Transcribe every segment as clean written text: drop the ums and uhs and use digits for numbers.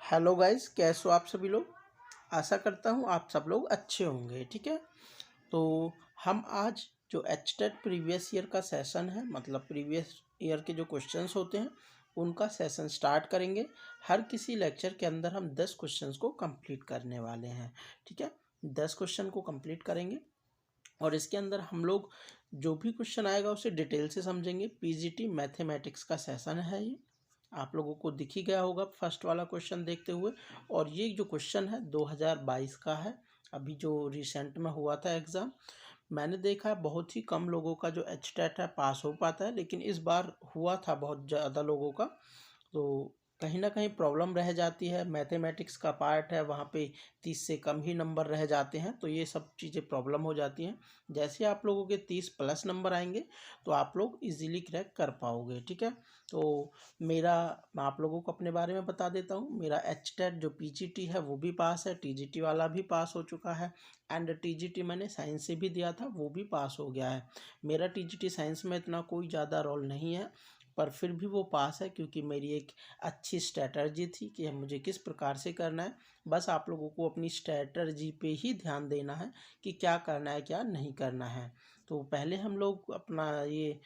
Hello guys, कैसे हो आप सभी लोग। आशा करता हूँ आप सब लोग अच्छे होंगे। ठीक है, तो हम आज जो एचटेट प्रीवियस ईयर का सेशन है, मतलब प्रीवियस ईयर के जो क्वेश्चंस होते हैं उनका सेशन स्टार्ट करेंगे। हर किसी लेक्चर के अंदर हम 10 क्वेश्चंस को कंप्लीट करने वाले हैं। ठीक है, 10 क्वेश्चन को कंप्लीट करेंगे और इसके अंदर हम लोग जो भी क्वेश्चन आएगा उसे डिटेल से समझेंगे। पीजीटी मैथमेटिक्स का सेशन है ये, आप लोगों को दिख ही गया होगा फर्स्ट वाला क्वेश्चन देखते हुए। और ये जो क्वेश्चन है 2022 का है, अभी जो रिसेंट में हुआ था एग्ज़ाम। मैंने देखा है बहुत ही कम लोगों का जो एचटेट है पास हो पाता है, लेकिन इस बार हुआ था बहुत ज़्यादा लोगों का। तो कहीं ना कहीं प्रॉब्लम रह जाती है, मैथमेटिक्स का पार्ट है, वहाँ पे 30 से कम ही नंबर रह जाते हैं, तो ये सब चीज़ें प्रॉब्लम हो जाती हैं। जैसे आप लोगों के 30 प्लस नंबर आएंगे तो आप लोग इजीली क्रैक कर पाओगे। ठीक है, तो मैं आप लोगों को अपने बारे में बता देता हूँ। मेरा एचटेट जो पीजीटी है वो भी पास है, टीजीटी वाला भी पास हो चुका है, एंड टीजीटी मैंने साइंस से भी दिया था, वो भी पास हो गया है। मेरा टीजीटी साइंस में इतना कोई ज़्यादा रोल नहीं है, पर फिर भी वो पास है क्योंकि मेरी एक अच्छी स्ट्रैटर्जी थी कि मुझे किस प्रकार से करना है। बस आप लोगों को अपनी स्ट्रैटर्जी पे ही ध्यान देना है कि क्या करना है क्या नहीं करना है। तो पहले हम लोग अपना ये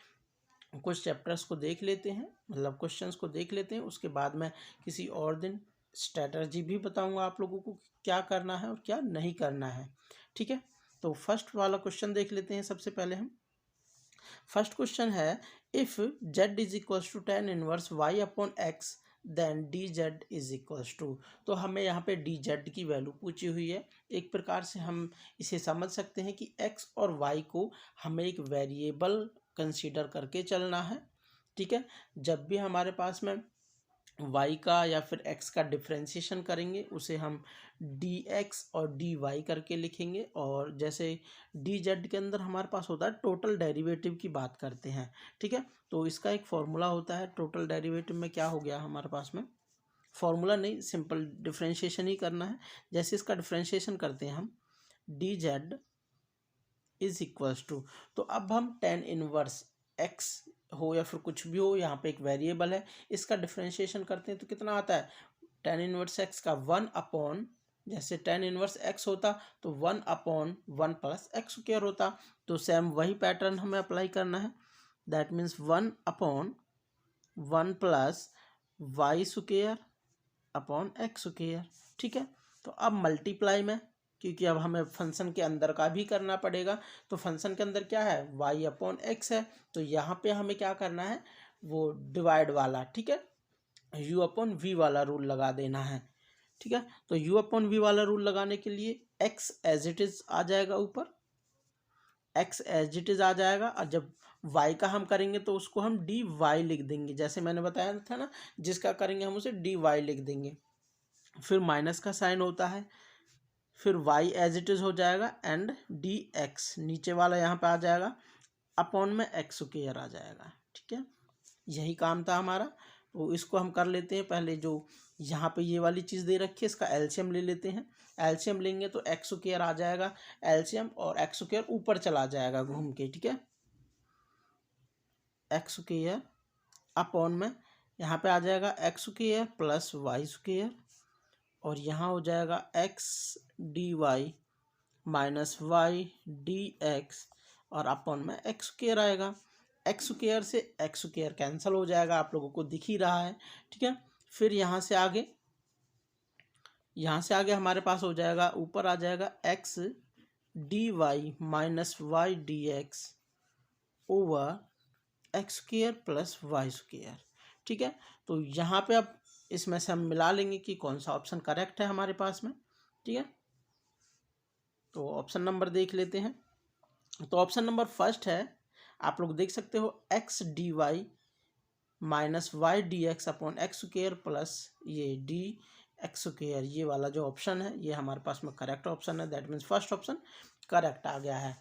कुछ चैप्टर्स को देख लेते हैं, मतलब क्वेश्चंस को देख लेते हैं। उसके बाद मैं किसी और दिन स्ट्रैटर्जी भी बताऊंगा आप लोगों को क्या करना है और क्या नहीं करना है। ठीक है, तो फर्स्ट वाला क्वेश्चन देख लेते हैं सबसे पहले हम। फर्स्ट क्वेश्चन है, if z is equals to tan inverse y upon x then d z is equals to. तो हमें यहाँ पे डी जेड की वैल्यू पूछी हुई है। एक प्रकार से हम इसे समझ सकते हैं कि x और y को हमें एक वेरिएबल कंसीडर करके चलना है। ठीक है, जब भी हमारे पास में y का या फिर x का डिफ्रेंशिएशन करेंगे उसे हम dx और dy करके लिखेंगे। और जैसे dz के अंदर हमारे पास होता है टोटल डेरिवेटिव की बात करते हैं। ठीक है, तो इसका एक फॉर्मूला होता है। टोटल डेरिवेटिव में क्या हो गया हमारे पास में, फॉर्मूला नहीं, सिंपल डिफ्रेंशिएशन ही करना है। जैसे इसका डिफ्रेंशिएशन करते हैं हम, dz इज इक्वल्स टू, तो अब हम टेन इनवर्स x हो या फिर कुछ भी हो, यहाँ पे एक वेरिएबल है, इसका डिफ्रेंशिएशन करते हैं तो कितना आता है, टेन इनवर्स x का 1 अपॉन, जैसे टेन इनवर्स x होता तो 1 अपॉन 1 प्लस एक्स स्क्वायर होता। तो सेम वही पैटर्न हमें अप्लाई करना है। That means 1 upon 1 plus y square upon x square. ठीक है, तो अब मल्टीप्लाई में, क्योंकि अब हमें फंक्शन के अंदर का भी करना पड़ेगा, तो फंक्शन के अंदर क्या है, y अपॉन एक्स है, तो यहाँ पे हमें क्या करना है, वो डिवाइड वाला, ठीक है, u अपॉन वी वाला रूल लगा देना है। ठीक है, तो u अपॉन वी वाला रूल लगाने के लिए x एज इट इज आ जाएगा ऊपर, x एज इट इज आ जाएगा, और जब y का हम करेंगे तो उसको हम dy लिख देंगे, जैसे मैंने बताया था ना, जिसका करेंगे हम उसे dy लिख देंगे। फिर माइनस का साइन होता है, फिर y एज इट इज हो जाएगा, एंड dx नीचे वाला यहाँ पे आ जाएगा, अपॉन में एक्स स्क्वायर आ जाएगा। ठीक है, यही काम था हमारा। तो इसको हम कर लेते हैं। पहले जो यहाँ पे ये वाली चीज़ दे रखी है इसका एलसीएम ले लेते हैं। एलसीएम लेंगे तो एक्स स्क्वायर आ जाएगा एलसीएम, और एक्स स्क्वायर ऊपर चला जाएगा घूम के। ठीक है, एक्स स्क्वायर अपॉन में यहाँ पे आ जाएगा x square plus y square, और यहाँ हो जाएगा x d y minus y d x, और अपॉन में एक्स स्क्वायर आएगा। एक्स स्क्वायर से एक्स स्क्वायर कैंसिल हो जाएगा, आप लोगों को दिख ही रहा है। ठीक है, फिर यहाँ से आगे हमारे पास हो जाएगा, ऊपर आ जाएगा x d y minus y d x over x square plus y square. ठीक है, तो यहाँ पे अब इसमें से हम मिला लेंगे कि कौन सा ऑप्शन करेक्ट है हमारे पास में। ठीक है, तो ऑप्शन नंबर देख लेते हैं। तो ऑप्शन नंबर फर्स्ट है, आप लोग देख सकते हो, x d y minus y d x upon x square plus ये डी एक्स स्क्वायर, ये वाला जो ऑप्शन है ये हमारे पास में करेक्ट ऑप्शन है। That means first option correct आ गया है।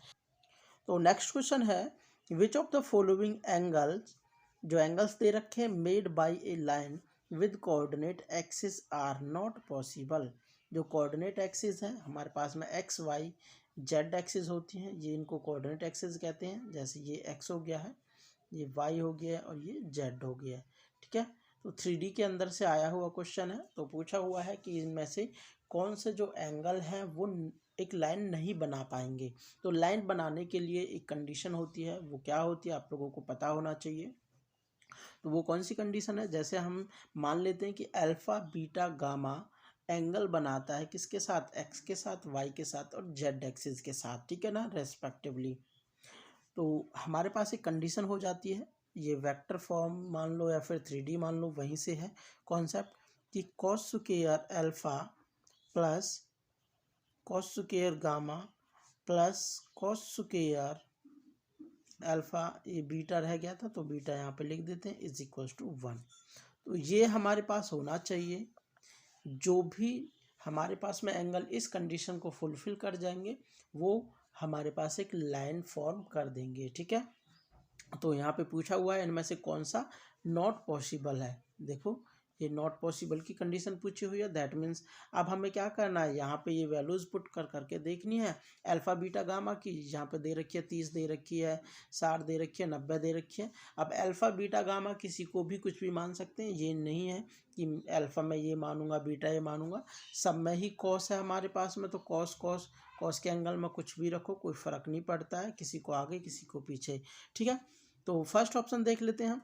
तो नेक्स्ट क्वेश्चन है, which of the following angles, जो एंगल्स दे रखे हैं made by a line with coordinate axis are not possible. जो कोऑर्डिनेट एक्सिस है हमारे पास में एक्स वाई जेड एक्सिस होती हैं, ये इनको कोऑर्डिनेट एक्सिस कहते हैं। जैसे ये एक्स हो गया है, ये वाई हो गया है, और ये जेड हो गया है। ठीक है, तो 3D के अंदर से आया हुआ क्वेश्चन है। तो पूछा हुआ है कि इनमें से कौन से जो एंगल हैं वो एक लाइन नहीं बना पाएंगे। तो लाइन बनाने के लिए एक कंडीशन होती है, वो क्या होती है आप लोगों को पता होना चाहिए। तो वो कौन सी कंडीशन है, जैसे हम मान लेते हैं कि अल्फा बीटा गामा एंगल बनाता है किसके साथ, एक्स के साथ, वाई के साथ और जेड एक्सिस के साथ, ठीक है ना, रेस्पेक्टिवली। तो हमारे पास एक कंडीशन हो जाती है, ये वेक्टर फॉर्म मान लो या फिर 3D मान लो, वहीं से है कॉन्सेप्ट कि cos square alpha plus cos square gamma plus cos square alpha, ये बीटा रह गया था तो बीटा यहाँ पे लिख देते हैं, इज इक्वल्स टू 1। तो ये हमारे पास होना चाहिए। जो भी हमारे पास में एंगल इस कंडीशन को फुलफिल कर जाएंगे वो हमारे पास एक लाइन फॉर्म कर देंगे, ठीक है। तो यहाँ पे पूछा हुआ है इनमें से कौन सा नॉट पॉसिबल है। देखो ये नॉट पॉसिबल की कंडीशन पूछी हुई है, दैट मीन्स अब हमें क्या करना है, यहाँ पे ये वैल्यूज पुट कर करके देखनी है अल्फा बीटा गामा की। यहाँ पे दे रखी है 30 दे रखी है, 60 दे रखी है, 90 दे रखी है। अब अल्फा बीटा गामा किसी को भी कुछ भी मान सकते हैं, ये नहीं है कि अल्फा में ये मानूंगा बीटा ये मानूंगा, सब में ही कॉस है हमारे पास में। तो कॉस कॉस कॉस के एंगल में कुछ भी रखो कोई फ़र्क नहीं पड़ता है, किसी को आगे किसी को पीछे, ठीक है। तो फर्स्ट ऑप्शन देख लेते हैं हम।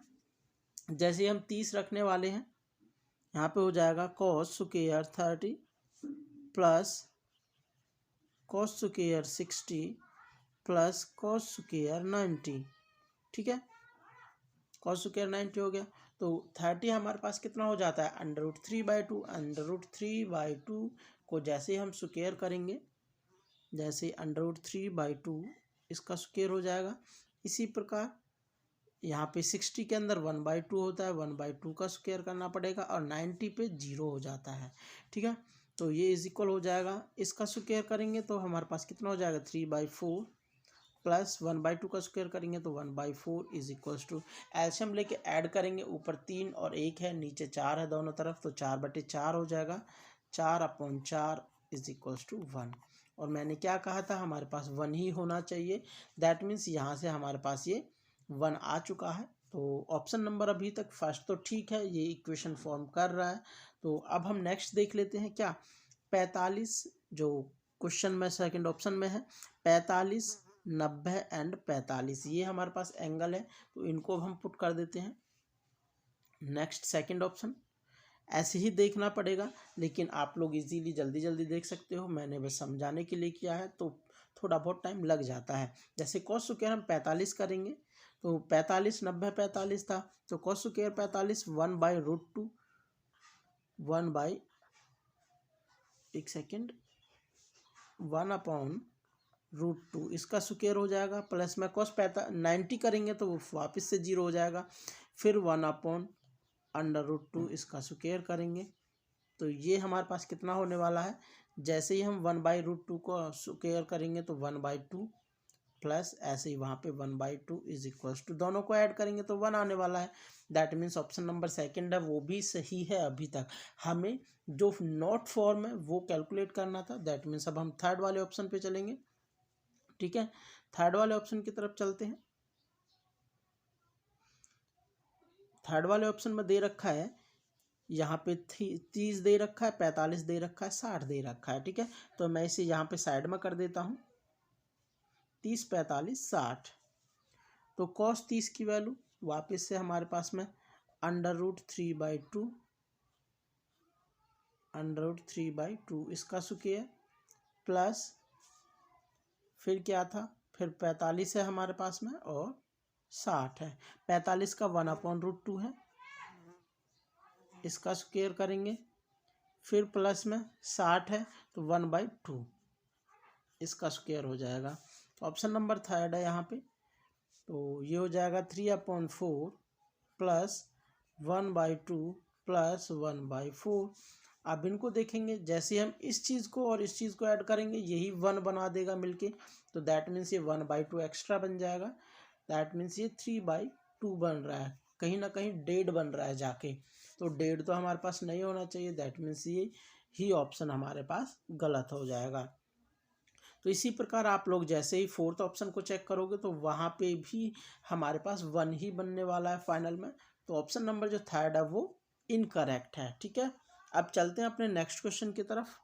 जैसे हम 30 रखने वाले हैं, यहाँ पे हो जाएगा cos square 30 plus cos square 60 plus cos square 90, ठीक है। कॉस स्क्वायर 90 हो गया। तो 30 हमारे पास कितना हो जाता है, √3/2। √3/2 को जैसे हम स्क्वायर करेंगे, जैसे √3/2 इसका स्क्वायर हो जाएगा। इसी प्रकार यहाँ पे 60 के अंदर 1/2 होता है, 1/2 का स्क्वायर करना पड़ेगा और 90 पे 0 हो जाता है, ठीक है। तो ये इज इक्वल हो जाएगा, इसका स्क्वायर करेंगे तो हमारे पास कितना हो जाएगा 3/4 प्लस 1/2 का स्क्वायर करेंगे तो 1/4 इज इक्वल्स टू, एलसीएम लेके ऐड करेंगे, ऊपर 3 और 1 है, नीचे 4 है दोनों तरफ, तो 4/4 हो जाएगा, 4/4 इज इक्वल्स टू 1। और मैंने क्या कहा था, हमारे पास 1 ही होना चाहिए, दैट मीन्स यहाँ से हमारे पास ये 1 आ चुका है। तो ऑप्शन नंबर अभी तक फर्स्ट तो ठीक है, ये इक्वेशन फॉर्म कर रहा है। तो अब हम नेक्स्ट देख लेते हैं क्या, 45 जो क्वेश्चन में सेकंड ऑप्शन में है, 45 90 एंड 45 ये हमारे पास एंगल है। तो इनको हम पुट कर देते हैं नेक्स्ट सेकंड ऑप्शन। ऐसे ही देखना पड़ेगा, लेकिन आप लोग इजीली जल्दी जल्दी देख सकते हो, मैंने बस समझाने के लिए किया है तो थोड़ा बहुत टाइम लग जाता है। जैसे कॉस स्क्वायर हम 45 करेंगे तो 45 90 45 था, तो कॉस स्क्वायर 45 1/√2 1 बाई, एक सेकेंड, 1/√2 इसका स्क्वायर हो जाएगा, प्लस में कॉस 90 करेंगे तो वापस से 0 हो जाएगा, फिर 1/√2 इसका स्क्वायर करेंगे। तो ये हमारे पास कितना होने वाला है, जैसे ही हम 1/√2 को स्क्वायर करेंगे तो 1/2 प्लस ऐसे ही वहाँ पे 1/2 इज इक्वल्स टू, दोनों को ऐड करेंगे तो 1 आने वाला है। That means option number second है वो भी सही है। अभी तक हमें जो नॉट फॉर्म है वो कैलकुलेट करना था, दैट मीन्स अब हम थर्ड वाले ऑप्शन पे चलेंगे, ठीक है। थर्ड वाले ऑप्शन की तरफ चलते हैं। थर्ड वाले ऑप्शन में दे रखा है, यहाँ पे 30 दे रखा है, 45 दे रखा है, 60 दे रखा है, ठीक है। तो मैं इसे यहाँ पे साइड में कर देता हूँ, 30 45 60। तो cos 30 की वैल्यू वापस से हमारे पास में √3/2 इसका स्क्वायर प्लस फिर क्या था, फिर 45 है हमारे पास में और 60 है। 45 का 1/√2 है, इसका स्क्वायर करेंगे, फिर प्लस में 60 है तो 1/2 इसका स्क्वायर हो जाएगा। तो ऑप्शन नंबर थर्ड है यहाँ पे। तो ये हो जाएगा 3/4 प्लस 1/2 प्लस 1/4। अब इनको देखेंगे, जैसे हम इस चीज़ को और इस चीज़ को ऐड करेंगे यही 1 बना देगा मिलके, तो दैट मीन्स ये 1/2 एक्स्ट्रा बन जाएगा, दैट मीन्स ये 3/2 बन रहा है, कहीं ना कहीं 1.5 बन रहा है जाके, तो 1.5 तो हमारे पास नहीं होना चाहिए, दैट मीन्स ये ही ऑप्शन हमारे पास गलत हो जाएगा। तो इसी प्रकार आप लोग जैसे ही फोर्थ ऑप्शन को चेक करोगे तो वहाँ पे भी हमारे पास 1 ही बनने वाला है फाइनल में। तो ऑप्शन नंबर जो थर्ड है वो इनकरेक्ट है। ठीक है, अब चलते हैं अपने नेक्स्ट क्वेश्चन की तरफ।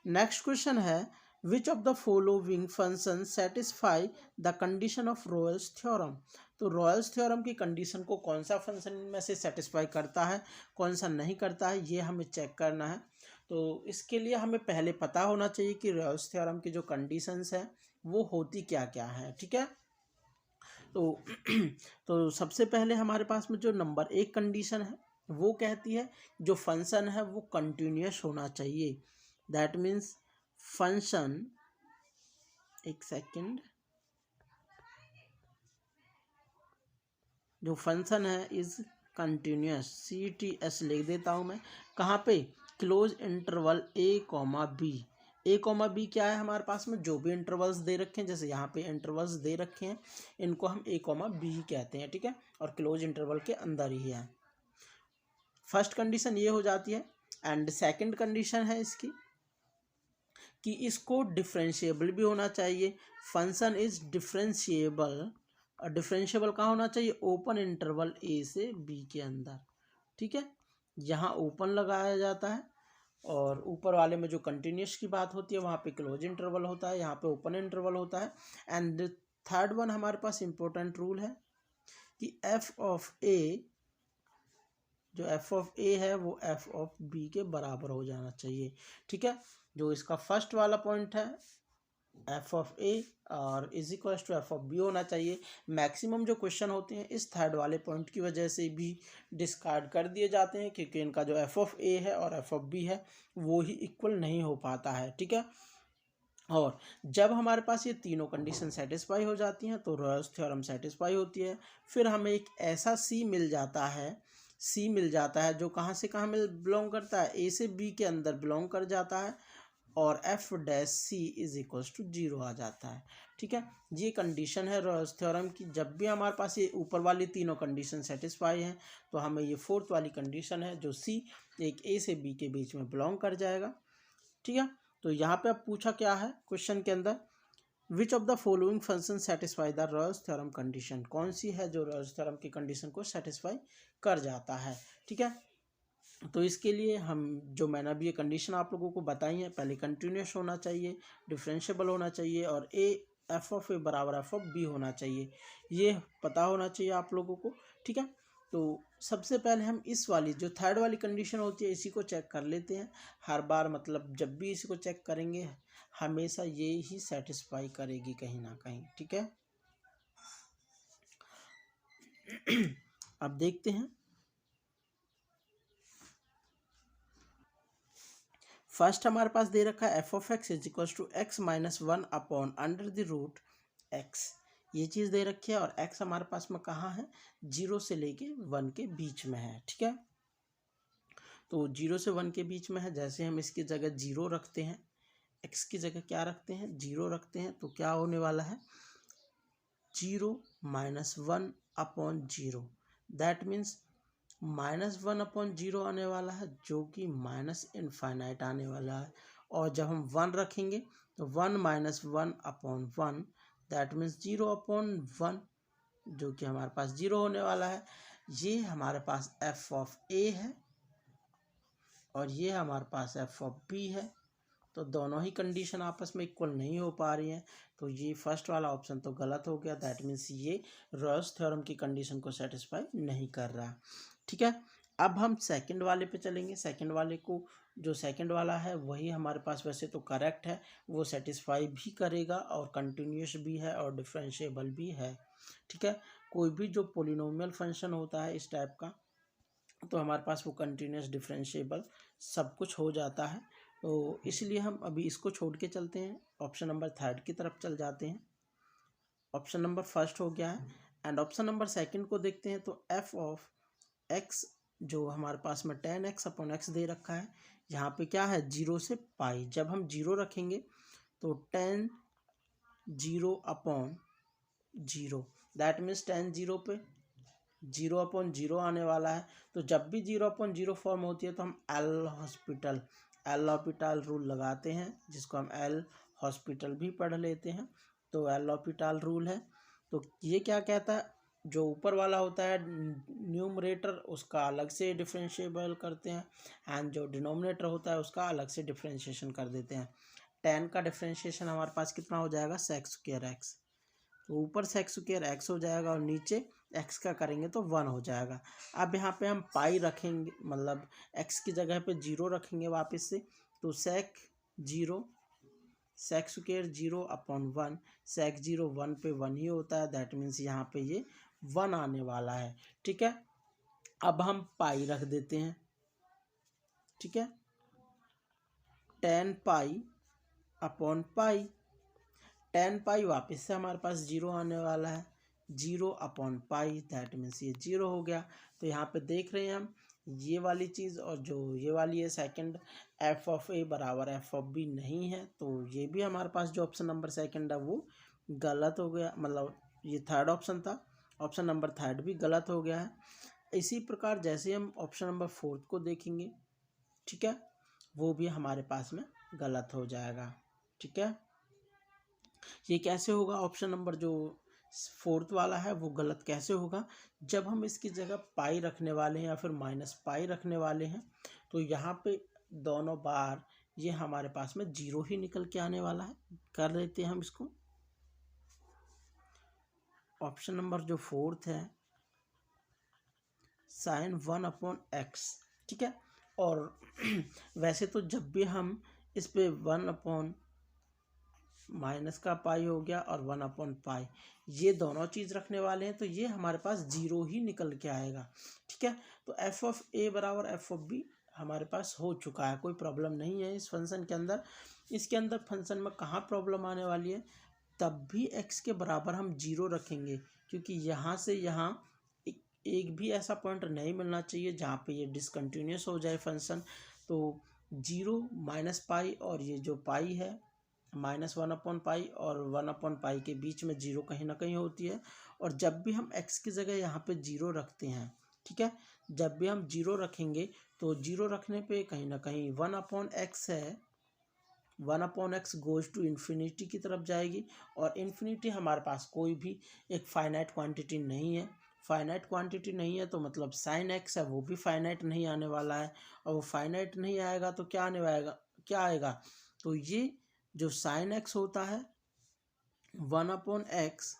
नेक्स्ट क्वेश्चन है which of the following function satisfy the condition of Royals theorem. तो रॉयल्स थ्योरम की कंडीशन को कौन सा फंक्शन में से सेटिस्फाई करता है, कौन सा नहीं करता है, ये हमें चेक करना है। तो इसके लिए हमें पहले पता होना चाहिए कि रॉयल्स थ्योरम की जो कंडीशंस है वो होती क्या क्या है। ठीक है, तो तो सबसे पहले हमारे पास में जो नंबर 1 कंडीशन है वो कहती है जो फंक्शन है वो कंटिन्यूस होना चाहिए। दैट मीन्स फंक्शन, एक सेकंड, जो फंक्शन है इज कंटिन्यूस, CTS लिख देता हूँ मैं। कहाँ पे? Close interval A, A, B क्या है हमारे पास में? जो भी इंटरवल्स दे रखे हैं, जैसे यहाँ पे इंटरवल्स दे रखे हैं, इनको हम A, B कहते हैं। ठीक है, और क्लोज इंटरवल के अंदर ही है। फर्स्ट कंडीशन ये हो जाती है। एंड सेकंड कंडीशन है इसकी कि इसको डिफरेंशिएबल भी होना चाहिए। फंक्शन इज डिफरेंशिएबल, और डिफरेंशिएबल कहाँ होना चाहिए? ओपन इंटरवल A से B के अंदर। ठीक है, यहाँ ओपन लगाया जाता है, और ऊपर वाले में जो कंटिन्यूस की बात होती है वहाँ पे क्लोज इंटरवल होता है, यहाँ पे ओपन इंटरवल होता है। एंड थर्ड वन हमारे पास इंपॉर्टेंट रूल है कि f ऑफ A, जो f ऑफ A है वो f ऑफ B के बराबर हो जाना चाहिए। ठीक है, जो इसका फर्स्ट वाला पॉइंट है f ऑफ A और is equal to f of B होना चाहिए। मैक्सिमम जो क्वेश्चन होते हैं इस थर्ड वाले पॉइंट की वजह से भी डिस्कार्ड कर दिए जाते हैं, क्योंकि इनका जो f ऑफ A है और f ऑफ B है वो ही इक्वल नहीं हो पाता है। ठीक है, और जब हमारे पास ये तीनों कंडीशन सेटिस्फाई हो जाती हैं तो रॉयल्स थ्योरम सेटिस्फाई होती है। फिर हमें एक ऐसा C मिल जाता है, जो कहाँ से कहाँ में बिलोंग करता है? A से B के अंदर बिलोंग कर जाता है, और f' इज इक्वल्स टू 0 आ जाता है। ठीक है, ये कंडीशन है रॉयल्स थ्योरम की। जब भी हमारे पास ये ऊपर वाली तीनों कंडीशन सेटिस्फाई हैं तो हमें ये फोर्थ वाली कंडीशन है जो C एक A से B के बीच में बिलोंग कर जाएगा। ठीक है, तो यहाँ पे अब पूछा क्या है क्वेश्चन के अंदर, विच of the following function satisfy the Royals theorem condition. कौन सी है जो रॉयल्स थ्योरम की कंडीशन को सेटिस्फाई कर जाता है। ठीक है, तो इसके लिए हम, जो मैंने अभी ये कंडीशन आप लोगों को बताई है, पहले कंटिन्यूस होना चाहिए, डिफरेंशिएबल होना चाहिए, और f ऑफ A बराबर f ऑफ B होना चाहिए, ये पता होना चाहिए आप लोगों को। ठीक है, तो सबसे पहले हम इस वाली जो थर्ड वाली कंडीशन होती है इसी को चेक कर लेते हैं। हर बार मतलब जब भी इसी को चेक करेंगे हमेशा ये ही सेटिस्फाई करेगी कहीं ना कहीं। ठीक है, अब देखते हैं। फर्स्ट हमारे पास दे रखा है f of x is equal to x minus 1 upon under the root x, ये चीज़ दे रखी है, और x हमारे पास में कहाँ है? 0 से लेके 1 के बीच में है। ठीक है, तो 0 से 1 के बीच में है, जैसे हम इसकी जगह 0 रखते हैं, x की जगह क्या रखते हैं? 0 रखते हैं, तो क्या होने वाला है? 0 माइनस 1 अपॉन 0, दैट मीन्स -1/0 आने वाला है, जो कि -इनफाइनाइट आने वाला है। और जब हम 1 रखेंगे तो 1 - 1/1, दैट मीन्स 0/1, जो कि हमारे पास 0 होने वाला है। ये हमारे पास f ऑफ A है और ये हमारे पास f ऑफ B है, तो दोनों ही कंडीशन आपस में इक्वल नहीं हो पा रही हैं, तो ये फर्स्ट वाला ऑप्शन तो गलत हो गया। दैट मीन्स ये रॉयल्स थ्योरम की कंडीशन को सेटिस्फाई नहीं कर रहा। ठीक है, अब हम सेकंड वाले पे चलेंगे। सेकंड वाले को, जो सेकंड वाला है वही हमारे पास वैसे तो करेक्ट है, वो सेटिस्फाई भी करेगा और कंटिन्यूस भी है और डिफरेंशिएबल भी है। ठीक है, कोई भी जो पोलिनोमियल फंक्शन होता है इस टाइप का, तो हमारे पास वो कंटिन्यूस, डिफरेंशिएबल सब कुछ हो जाता है। तो इसलिए हम अभी इसको छोड़ के चलते हैं, ऑप्शन नंबर थर्ड की तरफ चल जाते हैं। ऑप्शन नंबर फर्स्ट हो गया है, एंड ऑप्शन नंबर सेकंड को देखते हैं। तो f ऑफ x, जो हमारे पास में 10x/x दे रखा है, यहाँ पे क्या है? 0 से पाई। जब हम 0 रखेंगे तो 10 0/0, दैट मीन्स 10 0 पे 0/0 आने वाला है। तो जब भी 0/0 फॉर्म होती है तो हम एल हॉस्पिटल रूल लगाते हैं, जिसको हम एल हॉस्पिटल भी पढ़ लेते हैं। तो एल हॉस्पिटल रूल है, तो ये क्या कहता है? जो ऊपर वाला होता है न्यूमरेटर उसका अलग से डिफरेंशिएबल करते हैं, एंड जो डिनोमिनेटर होता है उसका अलग से डिफरेंशिएशन कर देते हैं। 10 का डिफरेंशिएशन हमारे पास कितना हो जाएगा, सेक स्क्वायर एक्स। तो ऊपर सेक स्क्वायर एक्स हो जाएगा और नीचे एक्स का करेंगे तो 1 हो जाएगा। अब यहाँ पे हम पाई रखेंगे, मतलब एक्स की जगह पे 0 रखेंगे वापस से, तो सेक 0 सेक स्क्वायर 0 अपॉन 1, सेक 0 1 पे 1 ही होता है, दैट मीन्स यहाँ पे ये 1 आने वाला है। ठीक है, अब हम पाई रख देते हैं। ठीक है, 10 पाई अपॉन पाई, 10 पाई वापस से हमारे पास 0 आने वाला है, 0 अपॉन पाई, दैट मीन्स ये 0 हो गया। तो यहाँ पे देख रहे हैं हम ये वाली चीज़ और जो ये वाली है सेकंड, एफ ऑफ ए बराबर एफ ऑफ बी नहीं है, तो ये भी हमारे पास जो ऑप्शन नंबर सेकंड है वो गलत हो गया, मतलब ये थर्ड ऑप्शन था, ऑप्शन नंबर थर्ड भी गलत हो गया है। इसी प्रकार जैसे हम ऑप्शन नंबर फोर्थ को देखेंगे, ठीक है, वो भी हमारे पास में गलत हो जाएगा। ठीक है, ये कैसे होगा, ऑप्शन नंबर जो फोर्थ वाला है वो गलत कैसे होगा, जब हम इसकी जगह पाई रखने वाले हैं या फिर माइनस पाई रखने वाले हैं, तो यहाँ पे दोनों बार ये हमारे पास में 0 ही निकल के आने वाला है। कर लेते हैं हम इसको, ऑप्शन नंबर जो फोर्थ है साइन 1 अपॉन एक्स। ठीक है, और वैसे तो जब भी हम इस पे 1 अपॉन माइनस का पाई हो गया और 1 अपॉन पाई, ये दोनों चीज़ रखने वाले हैं तो ये हमारे पास 0 ही निकल के आएगा। ठीक है, तो एफ ऑफ ए बराबर एफ ऑफ बी हमारे पास हो चुका है, कोई प्रॉब्लम नहीं है इस फंक्शन के अंदर। इसके अंदर फंक्शन में कहाँ प्रॉब्लम आने वाली है, तब भी एक्स के बराबर हम 0 रखेंगे, क्योंकि यहाँ से यहाँ एक भी ऐसा पॉइंट नहीं मिलना चाहिए जहाँ पे ये डिसकंटिन्यूस हो जाए फंक्शन। तो 0 माइनस पाई और ये जो पाई है माइनस 1 अपॉन पाई और 1 अपॉन पाई के बीच में 0 कहीं ना कहीं होती है। और जब भी हम x की जगह यहाँ पे 0 रखते हैं, ठीक है, जब भी हम 0 रखेंगे तो 0 रखने पे कहीं ना कहीं 1 अपॉन एक्स है, 1 upon x goes to infinity की तरफ जाएगी, और इन्फिनिटी हमारे पास कोई भी एक फाइनाइट क्वांटिटी नहीं है। फाइनाइट क्वांटिटी नहीं है तो मतलब साइन एक्स है वो भी फाइनाइट नहीं आने वाला है, और वो फाइनाइट नहीं आएगा तो क्या आने वाएगा, क्या आएगा, तो ये जो साइन एक्स होता है 1 अपॉन एक्स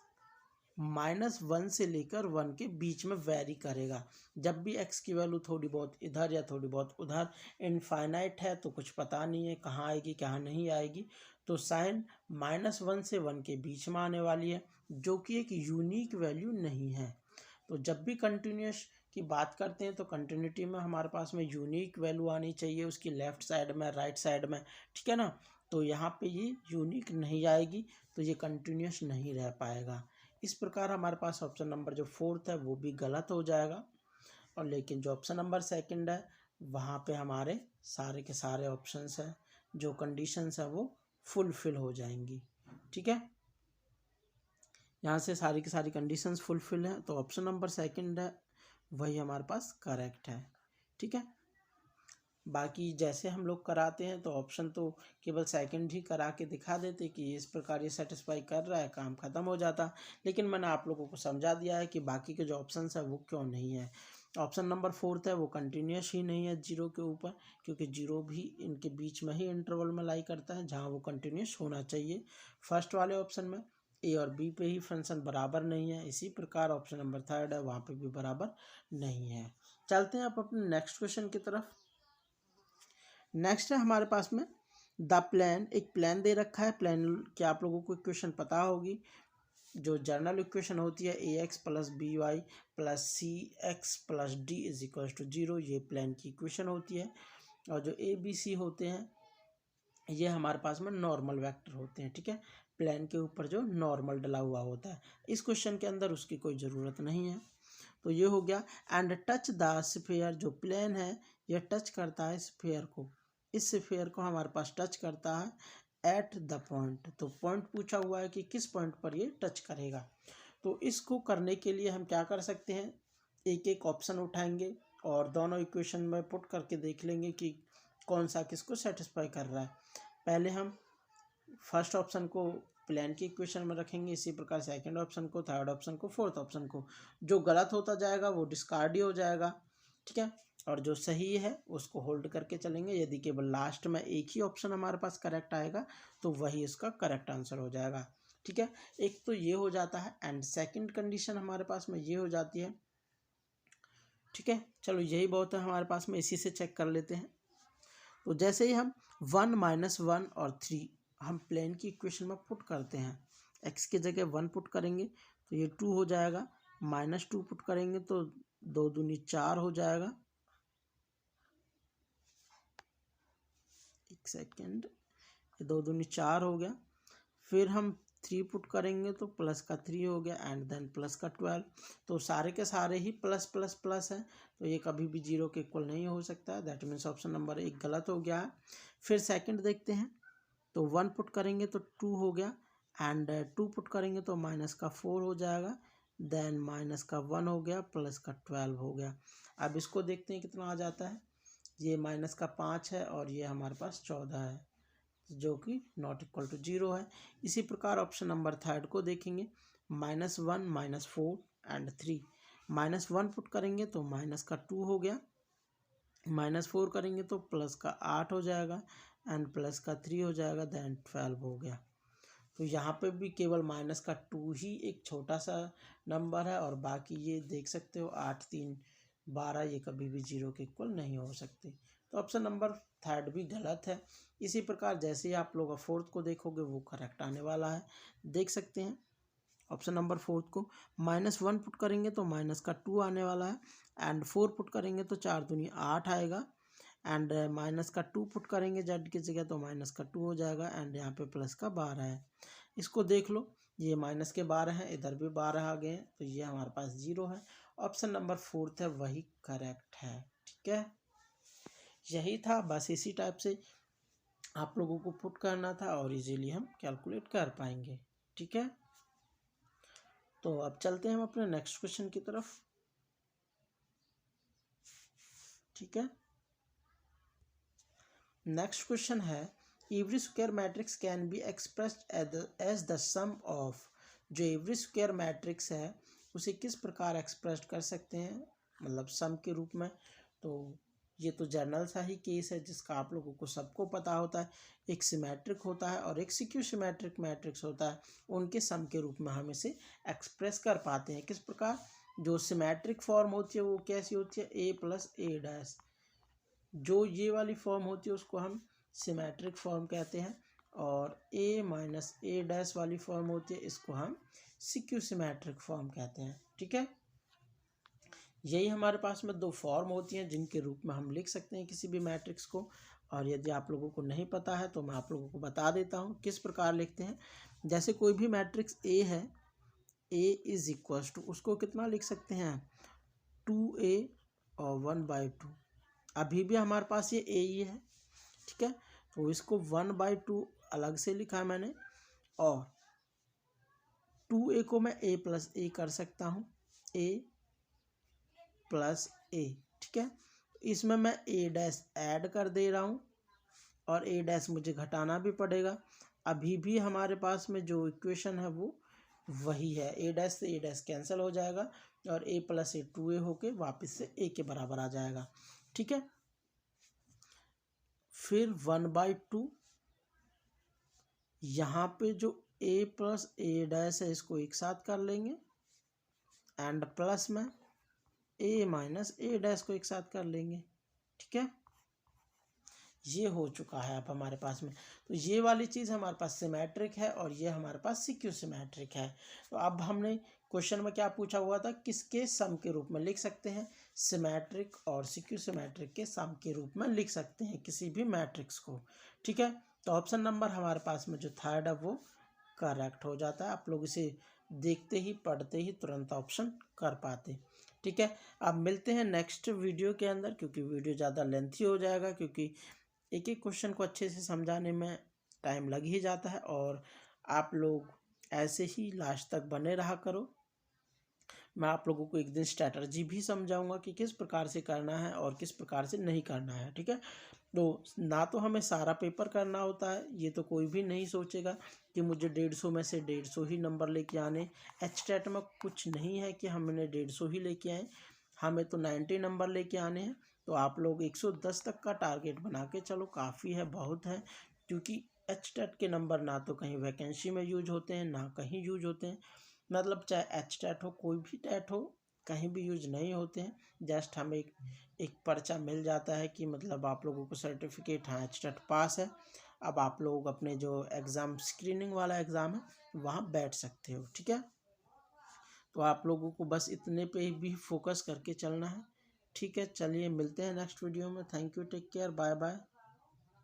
-1 से लेकर 1 के बीच में वेरी करेगा। जब भी x की वैल्यू थोड़ी बहुत इधर या थोड़ी बहुत उधर, इनफाइनाइट है तो कुछ पता नहीं है कहाँ आएगी कहाँ नहीं आएगी, तो साइन -1 से 1 के बीच में आने वाली है, जो कि एक यूनिक वैल्यू नहीं है। तो जब भी कंटिन्यूस की बात करते हैं तो कंटिन्यूटी में हमारे पास में यूनिक वैल्यू आनी चाहिए उसकी लेफ्ट साइड में, राइट साइड में। ठीक है ना, तो यहाँ पे ये यूनिक नहीं आएगी तो ये कंटिन्यूस नहीं रह पाएगा। इस प्रकार हमारे पास ऑप्शन नंबर जो फोर्थ है वो भी गलत हो जाएगा, और लेकिन जो ऑप्शन नंबर सेकंड है वहाँ पे हमारे सारे के सारे ऑप्शंस हैं, जो कंडीशंस हैं वो फुलफिल हो जाएंगी। ठीक है, यहाँ से सारी की सारी कंडीशंस फुलफिल हैं, तो ऑप्शन नंबर सेकंड है वही हमारे पास करेक्ट है। ठीक है, बाकी जैसे हम लोग कराते हैं तो ऑप्शन तो केवल सेकंड ही करा के दिखा देते कि इस प्रकार ये सेटिस्फाई कर रहा है, काम ख़त्म हो जाता। लेकिन मैंने आप लोगों को समझा दिया है कि बाकी के जो ऑप्शंस है वो क्यों नहीं है। ऑप्शन नंबर फोर्थ है वो कंटिन्यूस ही नहीं है 0 के ऊपर, क्योंकि 0 भी इनके बीच में ही इंटरवल में लाई करता है जहाँ वो कंटिन्यूस होना चाहिए। फर्स्ट वाले ऑप्शन में ए और बी पे ही फंक्शन बराबर नहीं है, इसी प्रकार ऑप्शन नंबर थर्ड है वहाँ पे भी बराबर नहीं है। चलते हैं आप अपने नेक्स्ट क्वेश्चन की तरफ। नेक्स्ट है हमारे पास में द प्लान, एक प्लान दे रखा है। प्लान क्या आप लोगों को इक्वेशन पता होगी, जो जर्नल इक्वेशन होती है a x plus b y plus c x plus d is equal to 0, ये प्लान की इक्वेशन होती है। और जो ए बी सी होते हैं ये हमारे पास में नॉर्मल वेक्टर होते हैं। ठीक है, प्लान के ऊपर जो नॉर्मल डला हुआ होता है, इस क्वेश्चन के अंदर उसकी कोई ज़रूरत नहीं है। तो ये हो गया, एंड टच द स्फीयर, जो प्लेन है यह टच करता है स्फीयर को, इस स्फीयर को हमारे पास टच करता है एट द पॉइंट। तो पॉइंट पूछा हुआ है कि किस पॉइंट पर ये टच करेगा। तो इसको करने के लिए हम क्या कर सकते हैं, एक एक ऑप्शन उठाएंगे और दोनों इक्वेशन में पुट करके देख लेंगे कि कौन सा किसको सेटिस्फाई कर रहा है। पहले हम फर्स्ट ऑप्शन को प्लेन की इक्वेशन में रखेंगे, इसी प्रकार सेकंड ऑप्शन को, थर्ड ऑप्शन को, फोर्थ ऑप्शन को। जो गलत होता जाएगा वो डिस्कार्ड ही हो जाएगा, ठीक है, और जो सही है उसको होल्ड करके चलेंगे। यदि केवल लास्ट में एक ही ऑप्शन हमारे पास करेक्ट आएगा तो वही इसका करेक्ट आंसर हो जाएगा, ठीक है। एक तो ये हो जाता है, एंड सेकंड कंडीशन हमारे पास में ये हो जाती है, ठीक है। चलो यही बहुत है हमारे पास में, इसी से चेक कर लेते हैं। तो जैसे ही हम 1 -1 और 3 हम प्लेन की इक्वेशन में पुट करते हैं, x की जगह 1 पुट करेंगे तो ये 2 हो जाएगा, -2 पुट करेंगे तो 2 दूनी 4 हो जाएगा, एक सेकेंड, 2 दूनी 4 हो गया। फिर हम 3 पुट करेंगे तो प्लस का 3 हो गया, एंड देन प्लस का 12। तो सारे के सारे ही प्लस प्लस प्लस है, तो ये कभी भी 0 के इक्वल नहीं हो सकता है। दैट मीन्स ऑप्शन नंबर 1 गलत हो गया है। फिर सेकंड देखते हैं, तो 1 पुट करेंगे तो 2 हो गया, एंड 2 पुट करेंगे तो माइनस का 4 हो जाएगा, देन माइनस का 1 हो गया, प्लस का 12 हो गया। अब इसको देखते हैं कितना आ जाता है। ये माइनस का 5 है और ये हमारे पास 14 है, जो कि नॉट इक्वल टू 0 है। इसी प्रकार ऑप्शन नंबर थर्ड को देखेंगे, -1 -4 एंड 3। -1 पुट करेंगे तो माइनस का 2 हो गया, -4 करेंगे तो प्लस का 8 हो जाएगा, एंड प्लस का 3 हो जाएगा, देन 12 हो गया। तो यहाँ पे भी केवल माइनस का 2 ही एक छोटा सा नंबर है, और बाकी ये देख सकते हो 8 3 12, ये कभी भी 0 के इक्वल नहीं हो सकते। तो ऑप्शन नंबर थर्ड भी गलत है। इसी प्रकार जैसे ही आप लोग फोर्थ को देखोगे वो करेक्ट आने वाला है, देख सकते हैं। ऑप्शन नंबर फोर्थ को -1 पुट करेंगे तो माइनस का 2 आने वाला है, एंड 4 पुट करेंगे तो 4 दूनी 8 आएगा, एंड माइनस का 2 पुट करेंगे जेड की जगह तो माइनस का 2 हो जाएगा, एंड यहाँ पे प्लस का 12 है। इसको देख लो, ये माइनस के 12 हैं, इधर भी 12 आ गए हैं, तो ये हमारे पास 0 है। ऑप्शन नंबर फोर्थ है वही करेक्ट है, ठीक है। यही था, बस इसी टाइप से आप लोगों को पुट करना था और इजीली हम कैलकुलेट कर पाएंगे, ठीक है। तो अब चलते हैं हम अपने नेक्स्ट क्वेश्चन की तरफ, ठीक है। नेक्स्ट क्वेश्चन है, every square matrix can be expressed as the sum of. जो एवरी स्क्वायर मैट्रिक्स है उसे किस प्रकार एक्सप्रेस कर सकते हैं, मतलब सम के रूप में। तो ये तो जनरल सा ही केस है जिसका आप लोगों को सबको पता होता है। एक सिमेट्रिक होता है और एक सिक्यू सिमेट्रिक मैट्रिक्स होता है, उनके सम के रूप में हम इसे एक्सप्रेस कर पाते हैं। किस प्रकार, जो सिमेट्रिक फॉर्म होती है वो कैसी होती है, a + a'। जो ये वाली फॉर्म होती है उसको हम सिमेट्रिक फॉर्म कहते हैं, और a - a' वाली फॉर्म होती है इसको हम सिक्यू सिमेट्रिक फॉर्म कहते हैं, ठीक है। यही हमारे पास में दो फॉर्म होती हैं जिनके रूप में हम लिख सकते हैं किसी भी मैट्रिक्स को। और यदि आप लोगों को नहीं पता है तो मैं आप लोगों को बता देता हूँ किस प्रकार लिखते हैं। जैसे कोई भी मैट्रिक्स A है, A = उसको कितना लिख सकते हैं, 2A और 1/2। अभी भी हमारे पास ये A ही है, ठीक है। तो इसको 1/2 अलग से लिखा है मैंने, और 2A को मैं A + A कर सकता हूँ, A + A, ठीक है। इसमें मैं A' ऐड कर दे रहा हूँ और A' मुझे घटाना भी पड़ेगा। अभी भी हमारे पास में जो इक्वेशन है वो वही है, A' से A' कैंसिल हो जाएगा और A + A 2A होके वापस से A के बराबर आ जाएगा, ठीक है। फिर 1/2, यहाँ पे जो A + A' है इसको एक साथ कर लेंगे, एंड प्लस में A - A' को एक साथ कर लेंगे, ठीक है। ये हो चुका है अब हमारे पास में। तो ये वाली चीज़ हमारे पास सिमेट्रिक है और ये हमारे पास सिक्यू सिमेट्रिक है। तो अब हमने क्वेश्चन में क्या पूछा हुआ था, किसके सम के रूप में लिख सकते हैं, सिमेट्रिक और सिक्यू सिमेट्रिक के सम के रूप में लिख सकते हैं किसी भी मैट्रिक्स को, ठीक है। तो ऑप्शन नंबर हमारे पास में जो थर्ड है वो करेक्ट हो जाता है। आप लोग इसे देखते ही पढ़ते ही तुरंत ऑप्शन कर पाते, ठीक है। अब मिलते हैं नेक्स्ट वीडियो के अंदर, क्योंकि वीडियो ज़्यादा लेंथी हो जाएगा, क्योंकि एक एक क्वेश्चन को अच्छे से समझाने में टाइम लग ही जाता है। और आप लोग ऐसे ही लास्ट तक बने रहा करो। मैं आप लोगों को एक दिन स्ट्रैटेजी भी समझाऊंगा कि किस प्रकार से करना है और किस प्रकार से नहीं करना है, ठीक है। तो ना तो हमें सारा पेपर करना होता है, ये तो कोई भी नहीं सोचेगा कि मुझे 150 में से 150 ही नंबर लेके आने। एचटेट में कुछ नहीं है कि हमने 150 ही लेके आए, हमें तो 90 नंबर लेके आने हैं। तो आप लोग 110 तक का टारगेट बना के चलो, काफ़ी है, बहुत है। क्योंकि एचटेट के नंबर ना तो कहीं वैकेंसी में यूज होते हैं ना कहीं यूज होते हैं, मतलब चाहे एचटेट हो कोई भी टेट हो, कहीं भी यूज नहीं होते हैं। जस्ट हमें एक पर्चा मिल जाता है कि मतलब आप लोगों को सर्टिफिकेट, हाँ एचटेट पास है। अब आप लोग अपने जो एग्ज़ाम स्क्रीनिंग वाला एग्ज़ाम है वहाँ बैठ सकते हो, ठीक है। तो आप लोगों को बस इतने पे भी फोकस करके चलना है, ठीक है। चलिए मिलते हैं नेक्स्ट वीडियो में। Thank you, take care, bye bye.